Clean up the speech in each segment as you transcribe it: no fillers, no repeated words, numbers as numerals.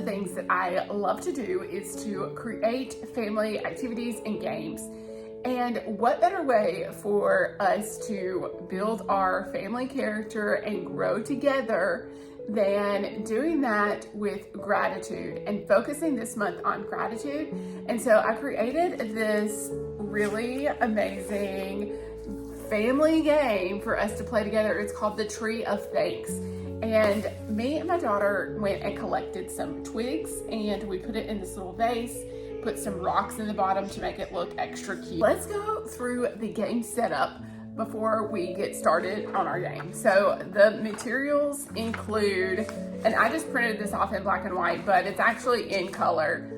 things that I love to do is to create family activities and games. And what better way for us to build our family character and grow together than doing that with gratitude and focusing this month on gratitude. And so I created this really amazing family game for us to play together. It's called the Tree of Thanks. And me and my daughter went and collected some twigs and we put it in this little vase, put some rocks in the bottom to make it look extra cute. Let's go through the game setup before we get started on our game. So the materials include, and I just printed this off in black and white, but it's actually in color.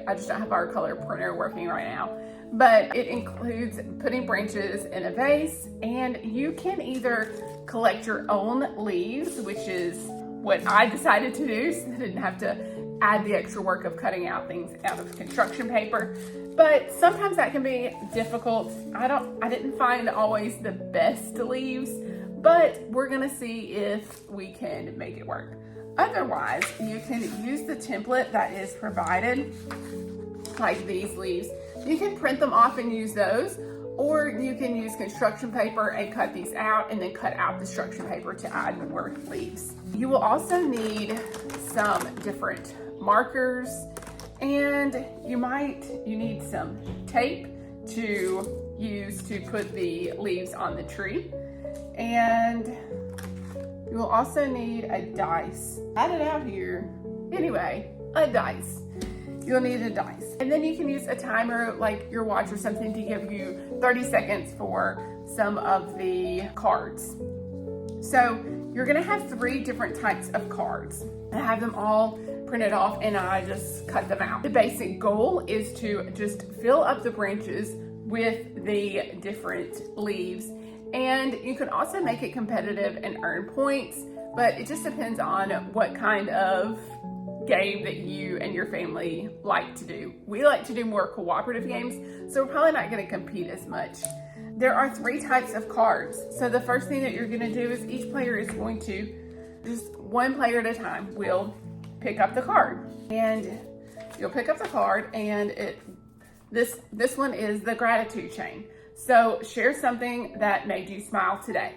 I just don't have our color printer working right now. But it includes putting branches in a vase, and you can either collect your own leaves, which is what I decided to do, so I didn't have to add the extra work of cutting out things out of construction paper. But sometimes that can be difficult. I didn't find always the best leaves, but we're gonna see if we can make it work. Otherwise, you can use the template that is provided, like these leaves. You can print them off and use those, or you can use construction paper and cut these out and then cut out the construction paper to add more leaves. You will also need some different markers, and you need some tape to use to put the leaves on the tree. And you will also need a dice. I had it out here. Anyway, a dice. You'll need a dice. And then you can use a timer like your watch or something to give you 30 seconds for some of the cards. So you're gonna have 3 different types of cards. I have them all printed off and I just cut them out. The basic goal is to just fill up the branches with the different leaves. And you can also make it competitive and earn points, but it just depends on what kind of game that you and your family like to do. We like to do more cooperative games, so we're probably not going to compete as much. There are 3 types of cards. So the first thing that you're going to do is each player is going to, just one player at a time, will pick up the card. And you'll pick up the card, and this one is the gratitude chain. So share something that made you smile today.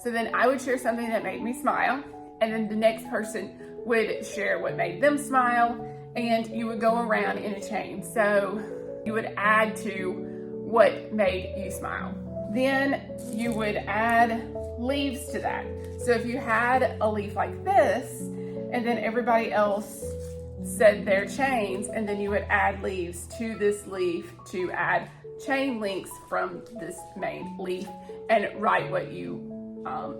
So then I would share something that made me smile, and then the next person would share what made them smile, and you would go around in a chain. So you would add to what made you smile. Then you would add leaves to that. So if you had a leaf like this, and then everybody else said their chains, and then you would add leaves to this leaf to add chain links from this main leaf and write what you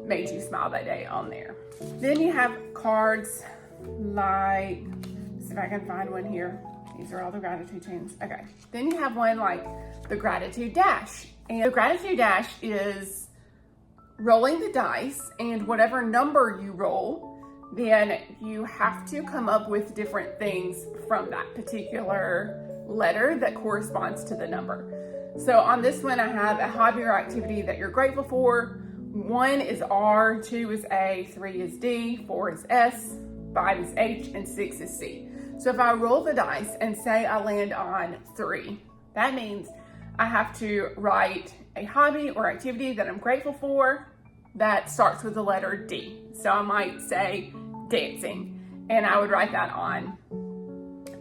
made you smile that day on there. Then you have cards like, see if I can find one here. These are all the gratitude chains. Okay. Then you have one like the gratitude dash. And the gratitude dash is rolling the dice, and whatever number you roll, then you have to come up with different things from that particular letter that corresponds to the number. So on this one, I have a hobby or activity that you're grateful for. 1 is R, 2 is A, 3 is D, 4 is S, 5 is H, and 6 is C. So if I roll the dice and say I land on 3, that means I have to write a hobby or activity that I'm grateful for that starts with the letter D. So I might say dancing, and I would write that on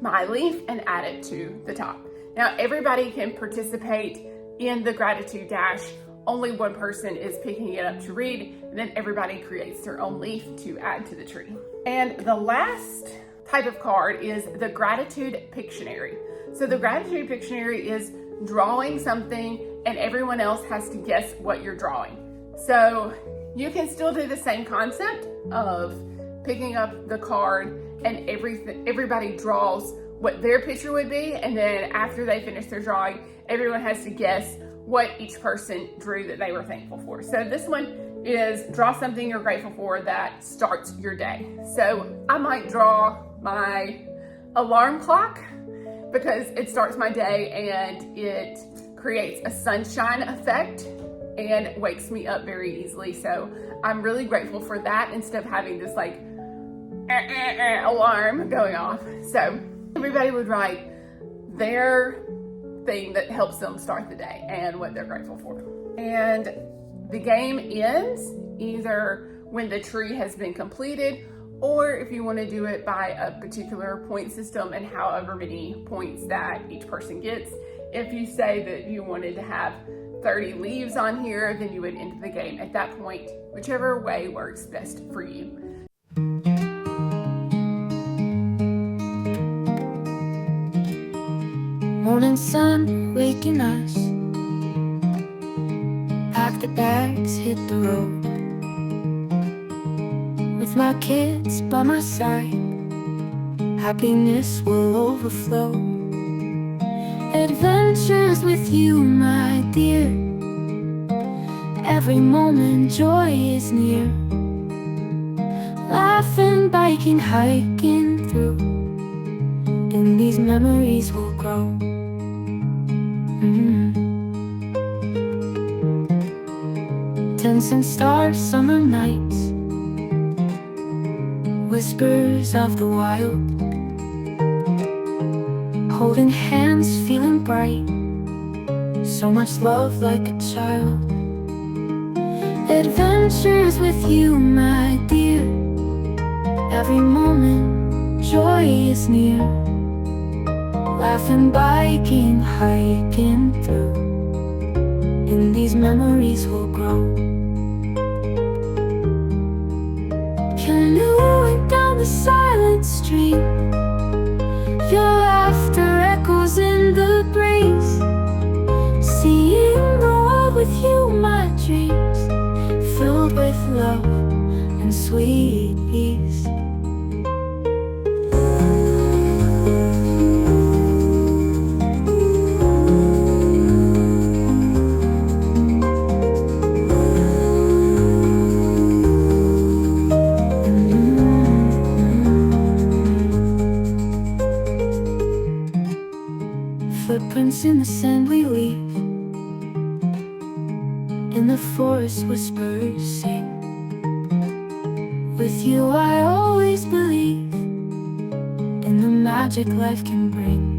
my leaf and add it to the top. Now everybody can participate in the gratitude dash. Only one person is picking it up to read, and then everybody creates their own leaf to add to the tree. And the last type of card is the gratitude Pictionary. So the gratitude Pictionary is drawing something and everyone else has to guess what you're drawing. So you can still do the same concept of picking up the card and everybody draws what their picture would be, and then after they finish their drawing, everyone has to guess what each person drew that they were thankful for. So this one is draw something you're grateful for that starts your day. So I might draw my alarm clock because it starts my day and it creates a sunshine effect and wakes me up very easily. So I'm really grateful for that instead of having this like alarm going off. So everybody would write their thing that helps them start the day and what they're grateful for. And the game ends either when the tree has been completed, or if you want to do it by a particular point system and however many points that each person gets. If you say that you wanted to have 30 leaves on here, then you would end the game at that point, whichever way works best for you. Morning sun waking us, pack the bags, hit the road. With my kids by my side, happiness will overflow. Adventures with you, my dear, every moment joy is near. Laughing, biking, hiking through, and these memories will grow. Tents and stars, summer nights, whispers of the wild, holding hands, feeling bright, so much love like a child. Adventures with you, my dear, every moment joy is near. Laughing, biking, hiking through, and these memories will grow. Canoeing down the silent stream, your laughter echoes in the breeze. Seeing the world with you, my dreams, filled with love and sweet peace. Footprints in the sand we leave, in the forest whispers sing. With you I always believe in the magic life can bring.